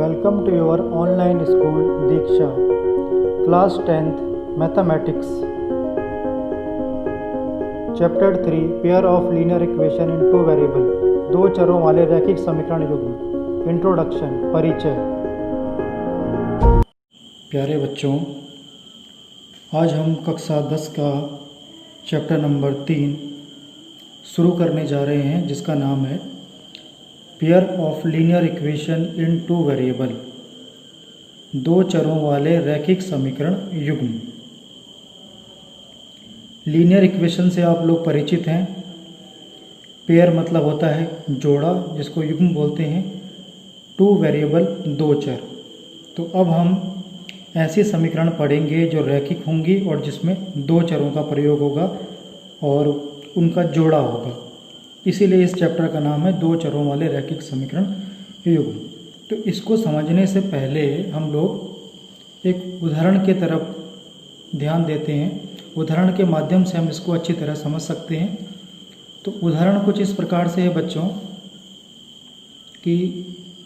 Welcome to your online school Diksha, Class 10th Mathematics, Chapter 3 Pair of linear equation in two variable, दो चरों वाले रैखिक समीकरण युग्म। इंट्रोडक्शन, परिचय। प्यारे बच्चों, आज हम कक्षा 10 का चैप्टर नंबर 3 शुरू करने जा रहे हैं, जिसका नाम है pair of linear equation in two variable, दो चरों वाले रैखिक समीकरण युग्म। लीनियर इक्वेशन से आप लोग परिचित हैं। पेयर मतलब होता है जोड़ा, जिसको युग्म बोलते हैं। टू वेरिएबल, दो चर। तो अब हम ऐसे समीकरण पढ़ेंगे जो रैखिक होंगी और जिसमें दो चरों का प्रयोग होगा और उनका जोड़ा होगा। इसीलिए इस चैप्टर का नाम है दो चरों वाले रैखिक समीकरण युग्म। तो इसको समझने से पहले हम लोग एक उदाहरण की तरफ ध्यान देते हैं। उदाहरण के माध्यम से हम इसको अच्छी तरह समझ सकते हैं। तो उदाहरण कुछ इस प्रकार से है बच्चों कि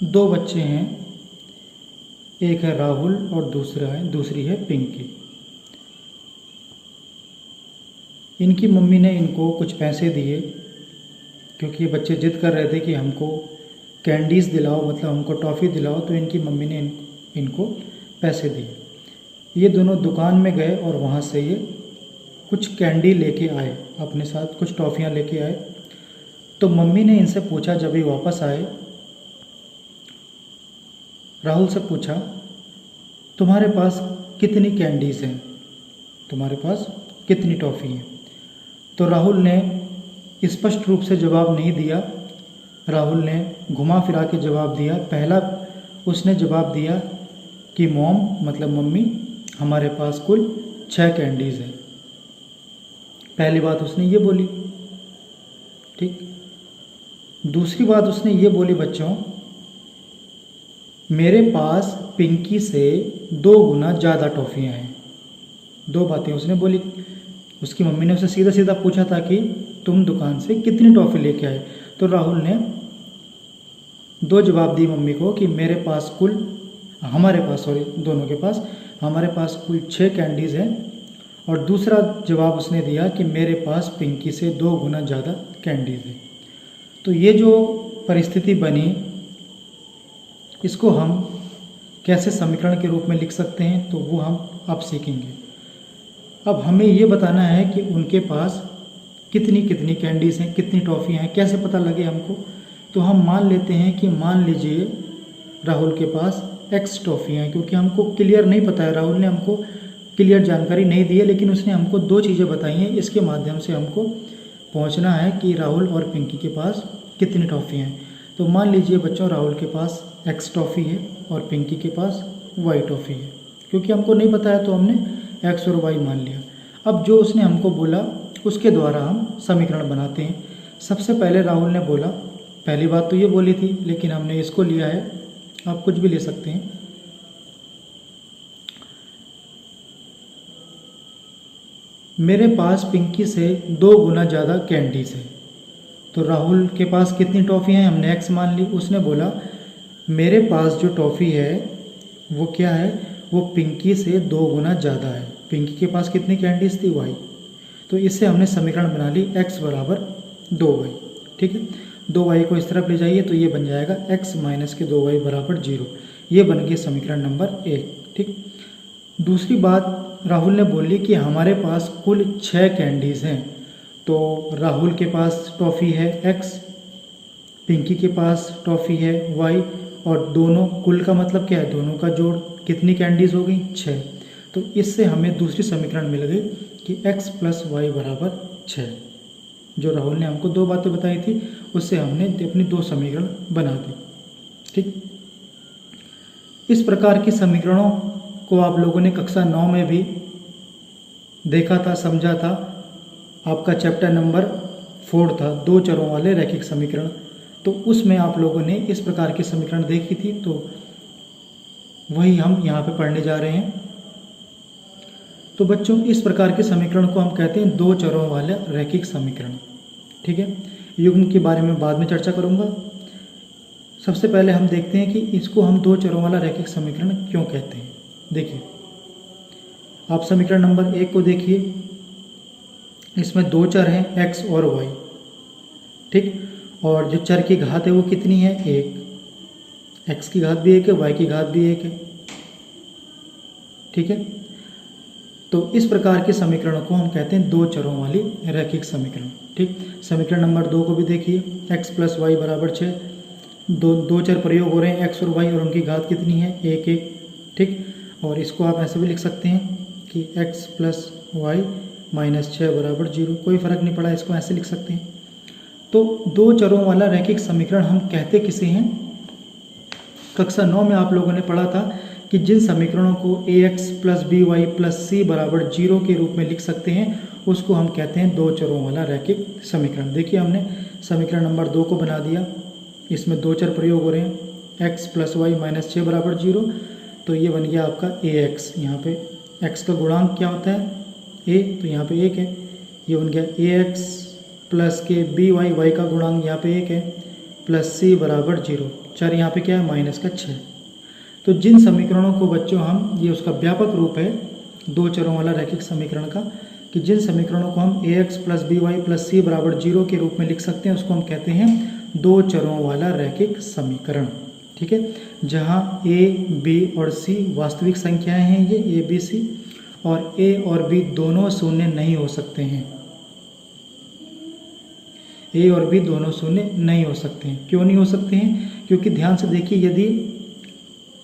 दो बच्चे हैं, एक है राहुल और दूसरी है पिंकी। इनकी मम्मी ने इनको कुछ पैसे दिए, क्योंकि ये बच्चे जिद कर रहे थे कि हमको कैंडीज़ दिलाओ, मतलब हमको टॉफ़ी दिलाओ। तो इनकी मम्मी ने इनको पैसे दिए। ये दोनों दुकान में गए और वहाँ से ये कुछ कैंडी लेके आए, अपने साथ कुछ टॉफ़ियाँ लेके आए। तो मम्मी ने इनसे पूछा, जब ये वापस आए, राहुल से पूछा, तुम्हारे पास कितनी कैंडीज़ हैं, तुम्हारे पास कितनी टॉफ़ी हैं। तो राहुल ने स्पष्ट रूप से जवाब नहीं दिया। राहुल ने घुमा फिरा के जवाब दिया। पहला उसने जवाब दिया कि मॉम, मतलब मम्मी, हमारे पास कुल 6 कैंडीज़ हैं। पहली बात उसने ये बोली, ठीक। दूसरी बात उसने ये बोली, बच्चों, मेरे पास पिंकी से 2 गुना ज़्यादा टॉफ़ियाँ हैं। दो बातें उसने बोली। उसकी मम्मी ने उसे सीधा सीधा पूछा था कि तुम दुकान से कितनी टॉफ़ी लेके आए। तो राहुल ने दो जवाब दी मम्मी को कि हमारे पास हमारे पास कुल 6 कैंडीज़ हैं। और दूसरा जवाब उसने दिया कि मेरे पास पिंकी से 2 गुना ज़्यादा कैंडीज़ हैं। तो ये जो परिस्थिति बनी, इसको हम कैसे समीकरण के रूप में लिख सकते हैं, तो वो हम अब सीखेंगे। अब हमें ये बताना है कि उनके पास कितनी कितनी कैंडीज़ हैं, कितनी टॉफ़ियाँ हैं, कैसे पता लगे हमको। तो हम मान लेते हैं कि मान लीजिए राहुल के पास X टॉफ़ियाँ हैं, क्योंकि हमको क्लियर नहीं पता है, राहुल ने हमको क्लियर जानकारी नहीं दी है, लेकिन उसने हमको 2 चीज़ें बताई हैं। इसके माध्यम से हमको पहुंचना है कि राहुल और पिंकी के पास कितनी टॉफ़ियाँ हैं। तो मान लीजिए बच्चों, राहुल के पास X टॉफ़ी है और पिंकी के पास Y टॉफ़ी है। क्योंकि हमको नहीं पता है तो हमने X और Y मान लिया। अब जो उसने हमको बोला उसके द्वारा हम समीकरण बनाते हैं। सबसे पहले राहुल ने बोला, पहली बात तो ये बोली थी, लेकिन हमने इसको लिया है, आप कुछ भी ले सकते हैं। मेरे पास पिंकी से 2 गुना ज़्यादा कैंडीज़ है। तो राहुल के पास कितनी टॉफ़ी हैं, हमने X मान ली। उसने बोला मेरे पास जो टॉफ़ी है वो क्या है, वो पिंकी से 2 गुना ज़्यादा है। पिंकी के पास कितनी कैंडीज़ थी, Y। तो इससे हमने समीकरण बना ली X बराबर 2Y, ठीक है। 2Y को इस तरफ ले जाइए तो ये बन जाएगा X माइनस के 2Y बराबर 0। ये बन गया समीकरण नंबर 1, ठीक। दूसरी बात राहुल ने बोली कि हमारे पास कुल 6 कैंडीज़ हैं। तो राहुल के पास टॉफ़ी है X, पिंकी के पास टॉफ़ी है Y, और दोनों कुल का मतलब क्या है, दोनों का जोड़। कितनी कैंडीज़ हो गई, 6। तो इससे हमें दूसरी समीकरण मिल गई कि X प्लस Y बराबर 6। जो राहुल ने हमको 2 बातें बताई थी, उससे हमने अपनी 2 समीकरण बना दी, ठीक। इस प्रकार की समीकरणों को आप लोगों ने कक्षा 9 में भी देखा था, समझा था। आपका चैप्टर नंबर 4 था, दो चरों वाले रैखिक समीकरण। तो उसमें आप लोगों ने इस प्रकार की समीकरण देखी थी, तो वही हम यहाँ पे पढ़ने जा रहे हैं। तो बच्चों, इस प्रकार के समीकरण को हम कहते हैं दो चरों वाला रैखिक समीकरण, ठीक है। युग्म के बारे में बाद में चर्चा करूँगा। सबसे पहले हम देखते हैं कि इसको हम दो चरों वाला रैखिक समीकरण क्यों कहते हैं। देखिए, आप समीकरण नंबर 1 को देखिए, इसमें दो चर हैं x और y, ठीक, और जो चर की घात है वो कितनी है, 1। x की घात भी 1 है, y की घात भी 1 है, ठीक है। तो इस प्रकार के समीकरणों को हम कहते हैं दो चरों वाली रैखिक समीकरण, ठीक। समीकरण नंबर 2 को भी देखिए, x + y = 6, दो चर प्रयोग हो रहे हैं x और y, और उनकी घात कितनी है, 1 1, ठीक। और इसको आप ऐसे भी लिख सकते हैं कि x + y - 6 = 0, कोई फर्क नहीं पड़ा, इसको ऐसे लिख सकते हैं। तो दो चरों वाला रैखिक समीकरण हम कहते किसे हैं। कक्षा 9 में आप लोगों ने पढ़ा था कि जिन समीकरणों को ax + by + c = 0 के रूप में लिख सकते हैं उसको हम कहते हैं दो चरों वाला रैखिक समीकरण। देखिए, हमने समीकरण नंबर 2 को बना दिया, इसमें दो चर प्रयोग हो रहे हैं x + y - 6 = 0, तो ये बन गया आपका ax। यहाँ पे x का गुणांक क्या होता है, a, तो यहाँ पे 1 है, ये बन गया ax + के by, y का गुणांक यहाँ पे 1 है, + c = 0, चर यहाँ पे क्या है, -6। तो जिन समीकरणों को बच्चों हम, ये उसका व्यापक रूप है दो चरों वाला रैखिक समीकरण का, कि जिन समीकरणों को हम ax + by + c = 0 के रूप में लिख सकते हैं उसको हम कहते हैं दो चरों वाला रैखिक समीकरण, ठीक है। जहाँ a, b और c वास्तविक संख्याएं हैं, ये a, b, c, और a और b दोनों शून्य नहीं हो सकते हैं। a और b दोनों शून्य नहीं हो सकते हैं। क्यों नहीं हो सकते हैं, क्योंकि ध्यान से देखिए, यदि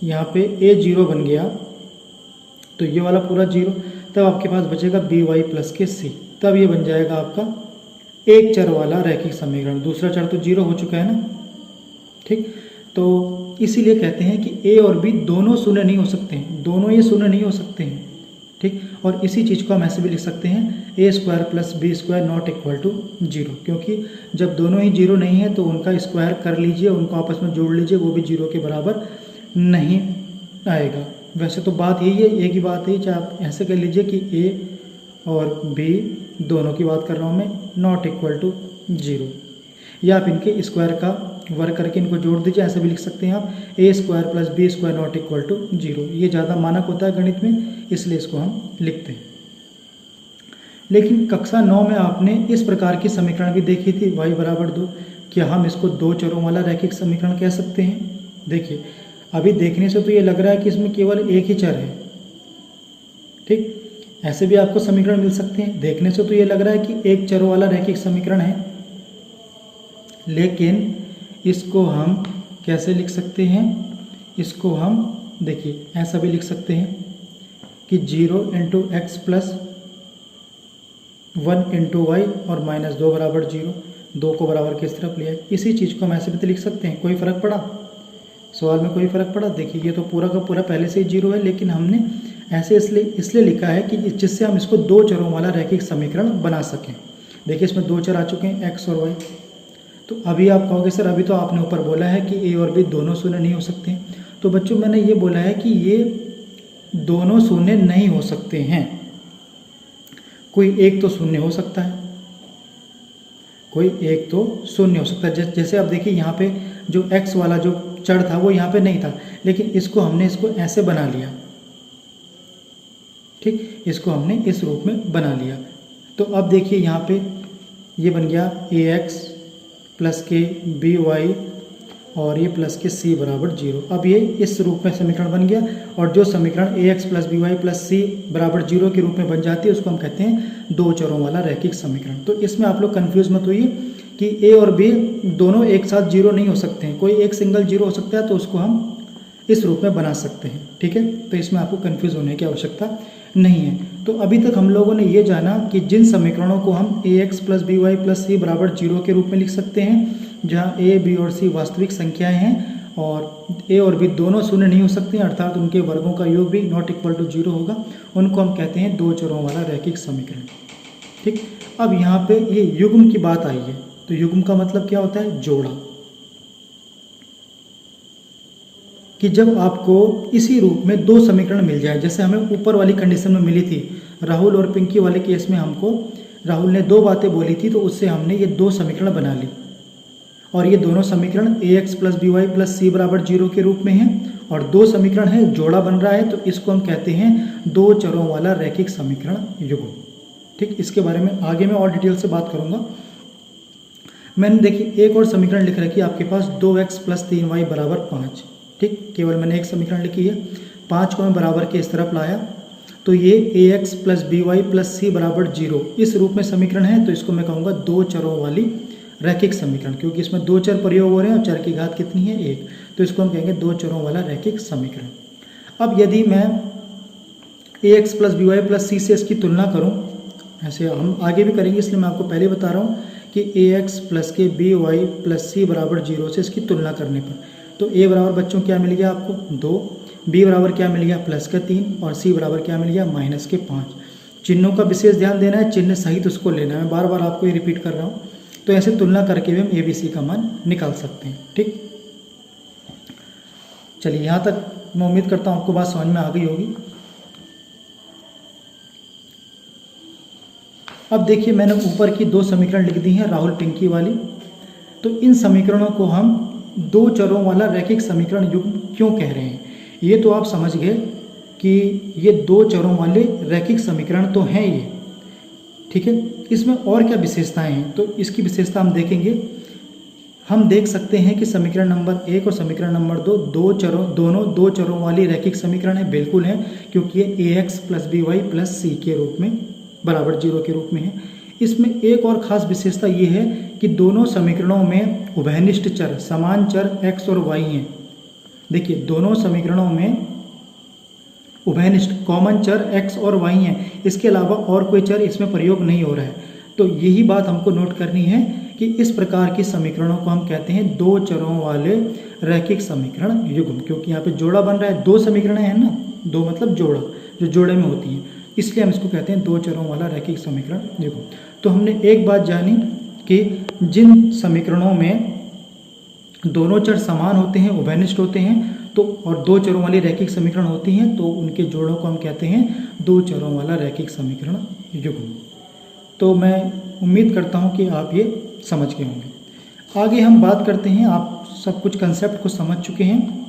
यहाँ पे a 0 बन गया तो ये वाला पूरा 0, तब आपके पास बचेगा by + के c, तब ये बन जाएगा आपका एक चर वाला रैखिक समीकरण। दूसरा चर तो 0 हो चुका है ना, ठीक। तो इसीलिए कहते हैं कि a और b दोनों शून्य नहीं हो सकते हैं, दोनों ये शून्य नहीं हो सकते हैं, ठीक। और इसी चीज़ को हम ऐसे भी लिख सकते हैं a² + b² ≠ 0, क्योंकि जब दोनों ही 0 नहीं है तो उनका स्क्वायर कर लीजिए, उनको आपस में जोड़ लीजिए, वो भी 0 के बराबर नहीं आएगा। वैसे तो बात यही है, एक ही बात है, चाहे आप ऐसे कह लीजिए कि a और b दोनों की बात कर रहा हूँ मैं, ≠ 0, या आप इनके स्क्वायर का वर्ग करके इनको जोड़ दीजिए, ऐसे भी लिख सकते हैं आप a² + b² ≠ 0। ये ज़्यादा मानक होता है गणित में, इसलिए इसको हम लिखते हैं। लेकिन कक्षा 9 में आपने इस प्रकार की समीकरण भी देखी थी, y = 2, क्या हम इसको दो चरों वाला रैखिक समीकरण कह सकते हैं। देखिए, अभी देखने से तो ये लग रहा है कि इसमें केवल एक ही चर है, ठीक। ऐसे भी आपको समीकरण मिल सकते हैं, देखने से तो ये लग रहा है कि एक चरों वाला रैखिक समीकरण है, लेकिन इसको हम कैसे लिख सकते हैं, इसको हम देखिए ऐसा भी लिख सकते हैं कि 0 × x + 1 × y और -2 = 0, 2 को बराबर किस तरफ लिया है। इसी चीज़ को हम ऐसे भी तो लिख सकते हैं, कोई फ़र्क पड़ा सवाल में, कोई फ़र्क पड़ा। देखिए, ये तो पूरा का पूरा पहले से ही 0 है, लेकिन हमने ऐसे इसलिए लिखा है कि जिससे हम इसको दो चरों वाला रैखिक समीकरण बना सकें। देखिए, इसमें दो चर आ चुके हैं x और y। तो अभी आप कहोगे सर अभी तो आपने ऊपर बोला है कि a और b दोनों शून्य नहीं हो सकते हैं। तो बच्चों, मैंने ये बोला है कि ये दोनों शून्य नहीं हो सकते हैं, कोई एक तो शून्य हो सकता है, कोई एक तो शून्य हो सकता है। जैसे आप देखिए, यहाँ पे जो x वाला जो चर था वो यहाँ पे नहीं था, लेकिन हमने इसको ऐसे बना लिया, ठीक, इसको हमने इस रूप में बना लिया। तो अब देखिए, यहाँ पे ये बन गया ax + के by और ये + के c = 0। अब ये इस रूप में समीकरण बन गया, और जो समीकरण ax + by + c = 0 के रूप में बन जाती है उसको हम कहते हैं दो चरों वाला रैखिक समीकरण। तो इसमें आप लोग कन्फ्यूज मत होइए कि a और b दोनों एक साथ 0 नहीं हो सकते हैं, कोई एक सिंगल 0 हो सकता है, तो उसको हम इस रूप में बना सकते हैं, ठीक है। तो इसमें आपको कन्फ्यूज होने की आवश्यकता नहीं है। तो अभी तक हम लोगों ने ये जाना कि जिन समीकरणों को हम ax + by + c = 0 के रूप में लिख सकते हैं, जहाँ a, b और c वास्तविक संख्याएं हैं और a और b दोनों शून्य नहीं हो सकते हैं, अर्थात उनके वर्गों का योग भी ≠ 0 होगा, उनको हम कहते हैं दो चरों वाला रैखिक समीकरण, ठीक। अब यहाँ पे ये युग्म की बात आई है, तो युग्म का मतलब क्या होता है, जोड़ा। कि जब आपको इसी रूप में दो समीकरण मिल जाए, जैसे हमें ऊपर वाली कंडीशन में मिली थी, राहुल और पिंकी वाले केस में हमको राहुल ने दो बातें बोली थी, तो उससे हमने ये दो समीकरण बना ली। और ये दोनों समीकरण ax plus b y plus c बराबर 0 के रूप में हैं और दो समीकरण है, जोड़ा बन रहा है, तो इसको हम कहते हैं दो चरों वाला रैखिक समीकरण युग्म। ठीक, इसके बारे में आगे मैं और डिटेल से बात करूंगा। मैंने देखिए एक और समीकरण लिख रखी है आपके पास 2x प्लस 3y बराबर 5। ठीक, केवल मैंने एक समीकरण लिखी है, 5 को मैं बराबर के इस तरफ लाया तो ये ax plus b y plus c बराबर 0 इस रूप में समीकरण है, तो इसको मैं कहूँगा दो चरों वाली रैखिक समीकरण, क्योंकि इसमें दो चर प्रयोग हो रहे हैं और चर की घात कितनी है 1, तो इसको हम कहेंगे दो चरों वाला रैखिक समीकरण। अब यदि मैं ax plus b y plus c से इसकी तुलना करूं, ऐसे हम आगे भी करेंगे इसलिए मैं आपको पहले बता रहा हूं कि ax प्लस के बी वाई प्लस सी बराबर 0 से इसकी तुलना करने पर, तो a बराबर बच्चों क्या मिल गया आपको 2, b बराबर क्या मिल गया प्लस का 3 और c बराबर क्या मिल गया माइनस के 5। चिन्हों का विशेष ध्यान देना है, चिन्ह सहित उसको लेना है, मैं बार बार आपको ये रिपीट कर रहा हूँ। तो ऐसे तुलना करके भी हम ABC का मान निकाल सकते हैं। ठीक, चलिए यहाँ तक मैं उम्मीद करता हूँ आपको बात समझ में आ गई होगी। अब देखिए मैंने ऊपर की दो समीकरण लिख दी हैं राहुल पिंकी वाली, तो इन समीकरणों को हम दो चरों वाला रैखिक समीकरण युग्म क्यों कह रहे हैं, ये तो आप समझ गए कि ये दो चरों वाले रैखिक समीकरण तो हैं ये। ठीक है, इसमें और क्या विशेषताएं हैं, तो इसकी विशेषता हम देखेंगे। हम देख सकते हैं कि समीकरण नंबर 1 और समीकरण नंबर 2 दोनों दो चरों वाली रैखिक समीकरण है, बिल्कुल है, क्योंकि ये ax plus b y plus c के रूप में बराबर 0 के रूप में है। इसमें एक और ख़ास विशेषता ये है कि दोनों समीकरणों में उभयनिष्ठ चर समान चर x और y हैं। देखिए दोनों समीकरणों में उभयनिष्ठ कॉमन चर x और y हैं, इसके अलावा और कोई चर इसमें प्रयोग नहीं हो रहा है। तो यही बात हमको नोट करनी है कि इस प्रकार के समीकरणों को हम कहते हैं दो चरों वाले रैखिक समीकरण युग्म, क्योंकि यहाँ पे जोड़ा बन रहा है, दो समीकरण है ना, दो मतलब जोड़ा, जो जोड़े में होती है, इसलिए हम इसको कहते हैं दो चरों वाला रैखिक समीकरण युग्म। तो हमने एक बात जानी कि जिन समीकरणों में दोनों चर समान होते हैं, उभयनिष्ठ होते हैं, तो और दो चरों वाली रैखिक समीकरण होती हैं, तो उनके जोड़ों को हम कहते हैं दो चरों वाला रैखिक समीकरण युग्म। तो मैं उम्मीद करता हूं कि आप ये समझ गए होंगे। आगे हम बात करते हैं, आप सब कुछ कंसेप्ट को समझ चुके हैं,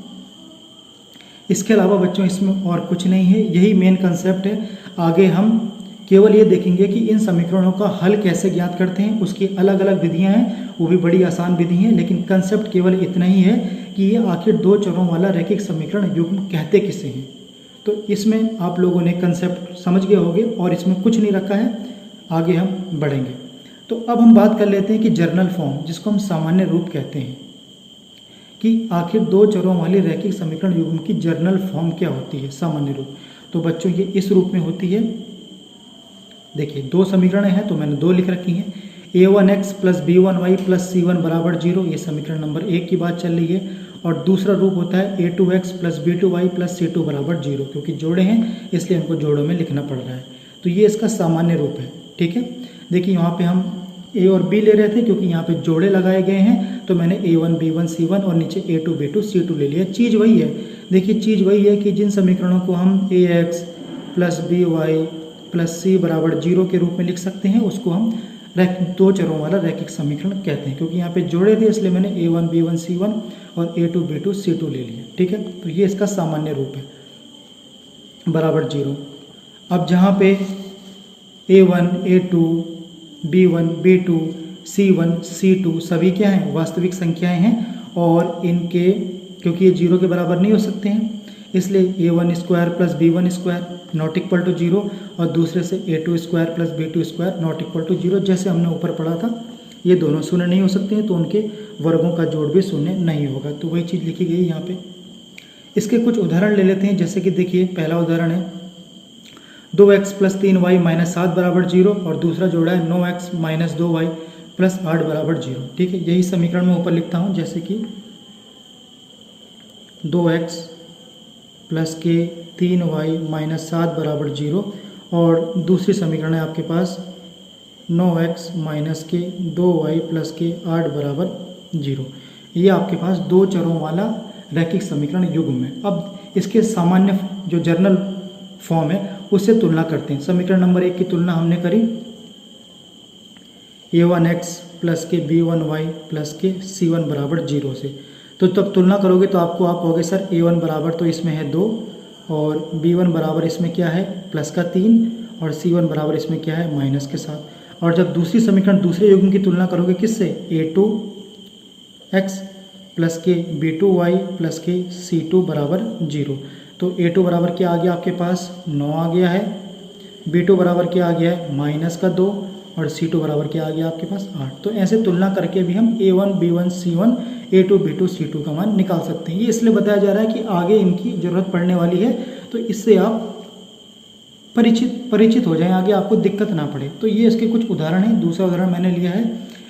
इसके अलावा बच्चों इसमें और कुछ नहीं है, यही मेन कंसेप्ट है। आगे हम केवल ये देखेंगे कि इन समीकरणों का हल कैसे ज्ञात करते हैं, उसकी अलग अलग विधियां हैं, वो भी बड़ी आसान विधि हैं, लेकिन कंसेप्ट केवल इतना ही है कि ये आखिर दो चरों वाला रैखिक समीकरण युग्म कहते किसे हैं। तो इसमें आप लोगों ने कंसेप्ट समझ गए होंगे और इसमें कुछ नहीं रखा है, आगे हम बढ़ेंगे। तो अब हम बात कर लेते हैं कि जर्नल फॉर्म, जिसको हम सामान्य रूप कहते हैं, कि आखिर दो चरों वाली रैखिक समीकरण युग्म की जर्नल फॉर्म क्या होती है, सामान्य रूप। तो बच्चों ये इस रूप में होती है। देखिए दो समीकरण हैं तो मैंने दो लिख रखी हैं, a1x plus b1y plus c1 बराबर 0, ये समीकरण नंबर 1 की बात चल रही है, और दूसरा रूप होता है a2x plus b2y plus c2 बराबर 0, क्योंकि जोड़े हैं इसलिए हमको जोड़ों में लिखना पड़ रहा है। तो ये इसका सामान्य रूप है। ठीक है, देखिए यहाँ पे हम a और b ले रहे थे, क्योंकि यहाँ पे जोड़े लगाए गए हैं, तो मैंने a1 b1 c1 और नीचे a2 b2 c2 ले लिया। चीज़ वही है, देखिए चीज़ वही है कि जिन समीकरणों को हम ax plus by plus c बराबर 0 के रूप में लिख सकते हैं, उसको हम दो चरों वाला रैखिक समीकरण कहते हैं, क्योंकि यहाँ पे जोड़े थे इसलिए मैंने a1 b1 c1 और a2 b2 c2 ले लिया। ठीक है, तो ये इसका सामान्य रूप है बराबर 0। अब जहाँ पे a1 a2 b1 b2 c1 c2 सभी क्या हैं, वास्तविक संख्याएं हैं, और इनके क्योंकि ये 0 के बराबर नहीं हो सकते हैं, इसलिए a1 square plus b1 square not equal to 0, और दूसरे से a2 square plus b2 square not equal to 0। जैसे हमने ऊपर पढ़ा था, ये दोनों शून्य नहीं हो सकते हैं, तो उनके वर्गों का जोड़ भी शून्य नहीं होगा। तो वही चीज़ लिखी गई यहाँ पे। इसके कुछ उदाहरण ले लेते हैं, जैसे कि देखिए पहला उदाहरण है 2x प्लस 3y माइनस 7 बराबर 0, और दूसरा जोड़ा है 9x माइनस 2y प्लस 8 बराबर 0। ठीक है, यही समीकरण मैं ऊपर लिखता हूँ, जैसे कि 2x प्लस के 3y माइनस 7 बराबर 0, और दूसरी समीकरण है आपके पास 9x माइनस के 2y प्लस के 8 बराबर 0। ये आपके पास दो चरों वाला रैखिक समीकरण युग्म है। अब इसके सामान्य जो जर्नल फॉर्म है उससे तुलना करते हैं। समीकरण नंबर 1 की तुलना हमने करी, a1x प्लस के b1y प्लस के c1 बराबर 0 से। तो तब तुलना करोगे तो आपको आप कहोगे सर a1 बराबर तो इसमें है 2 और b1 बराबर इसमें क्या है प्लस का 3 और c1 बराबर इसमें क्या है माइनस के 7। और जब दूसरी समीकरण दूसरे युग्म की तुलना करोगे किससे a2x प्लस के b2y प्लस के c2 बराबर 0। तो a2 बराबर क्या आ गया आपके पास 9 आ गया है, b2 बराबर क्या आ गया है माइनस का 2 और c2 बराबर क्या आ गया आपके पास 8। तो ऐसे तुलना करके भी हम a1 b1 c1 a2 b2 c2 का मान निकाल सकते हैं। ये इसलिए बताया जा रहा है कि आगे इनकी ज़रूरत पड़ने वाली है, तो इससे आप परिचित हो जाएं, आगे आपको दिक्कत ना पड़े। तो ये इसके कुछ उदाहरण हैं। दूसरा उदाहरण मैंने लिया है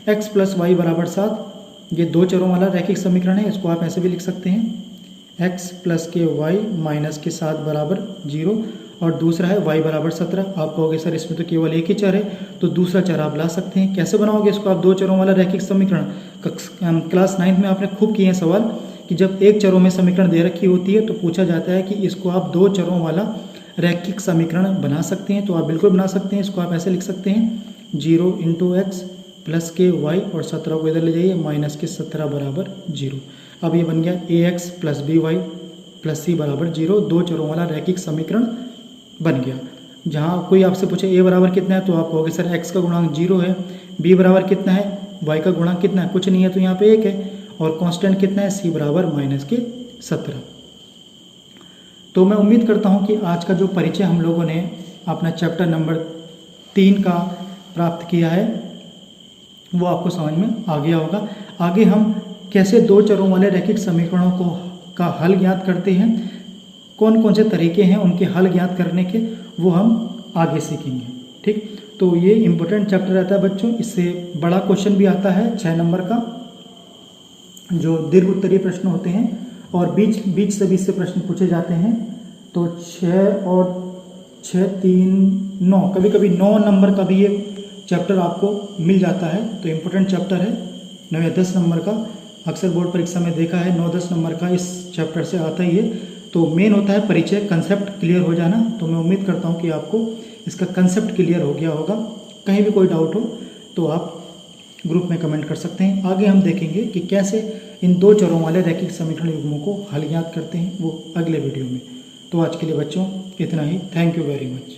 x प्लस वाई बराबर 7। ये दो चरों वाला रैखिक समीकरण है, इसको आप ऐसे भी लिख सकते हैं x प्लस के वाई माइनस के 7 बराबर 0। और दूसरा है y बराबर 17। आप कहोगे सर इसमें तो केवल एक ही चर है, तो दूसरा चर आप ला सकते हैं। कैसे बनाओगे इसको आप दो चरों वाला रैखिक समीकरण? क्लास 9 में आपने खूब किए हैं सवाल कि जब एक चरों में समीकरण दे रखी होती है तो पूछा जाता है कि इसको आप दो चरों वाला रैखिक समीकरण बना सकते हैं। तो आप बिल्कुल बना सकते हैं। इसको आप ऐसे लिख सकते हैं 0 इंटू एक्स प्लस के वाई और 17 को इधर ले जाइए माइनस के 17 बराबर 0। अब ये बन गया ax plus b y plus c बराबर 0। दो चरों वाला रैखिक समीकरण बन गया। जहाँ कोई आपसे पूछे a बराबर कितना है तो आप कहोगे सर x का गुणांक 0 है, b बराबर कितना है, y का गुणांक कितना है, कुछ नहीं है तो यहाँ पे 1 है, और कांस्टेंट कितना है c बराबर माइनस के 17। तो मैं उम्मीद करता हूँ कि आज का जो परिचय हम लोगों ने अपना चैप्टर नंबर 3 का प्राप्त किया है वो आपको समझ में आ गया होगा। आगे हम कैसे दो चरों वाले रैखिक समीकरणों का हल ज्ञात करते हैं, कौन कौन से तरीके हैं उनके हल ज्ञात करने के, वो हम आगे सीखेंगे। ठीक, तो ये इम्पोर्टेंट चैप्टर रहता है बच्चों। इससे बड़ा क्वेश्चन भी आता है 6 नंबर का, जो दीर्घ उत्तरीय प्रश्न होते हैं और बीच से बीच से प्रश्न पूछे जाते हैं। तो 6 और 6 3 9 कभी कभी 9 नंबर का भी ये चैप्टर आपको मिल जाता है। तो इम्पोर्टेंट चैप्टर है। 9 या 10 नंबर का अक्सर बोर्ड परीक्षा में देखा है 9-10 नंबर का इस चैप्टर से आता ही है। तो मेन होता है परिचय, कंसेप्ट क्लियर हो जाना। तो मैं उम्मीद करता हूँ कि आपको इसका कंसेप्ट क्लियर हो गया होगा। कहीं भी कोई डाउट हो तो आप ग्रुप में कमेंट कर सकते हैं। आगे हम देखेंगे कि कैसे इन दो चरों वाले रैखिक समीकरण युग्मों को हल ज्ञात करते हैं, वो अगले वीडियो में। तो आज के लिए बच्चों इतना ही। Thank you very much.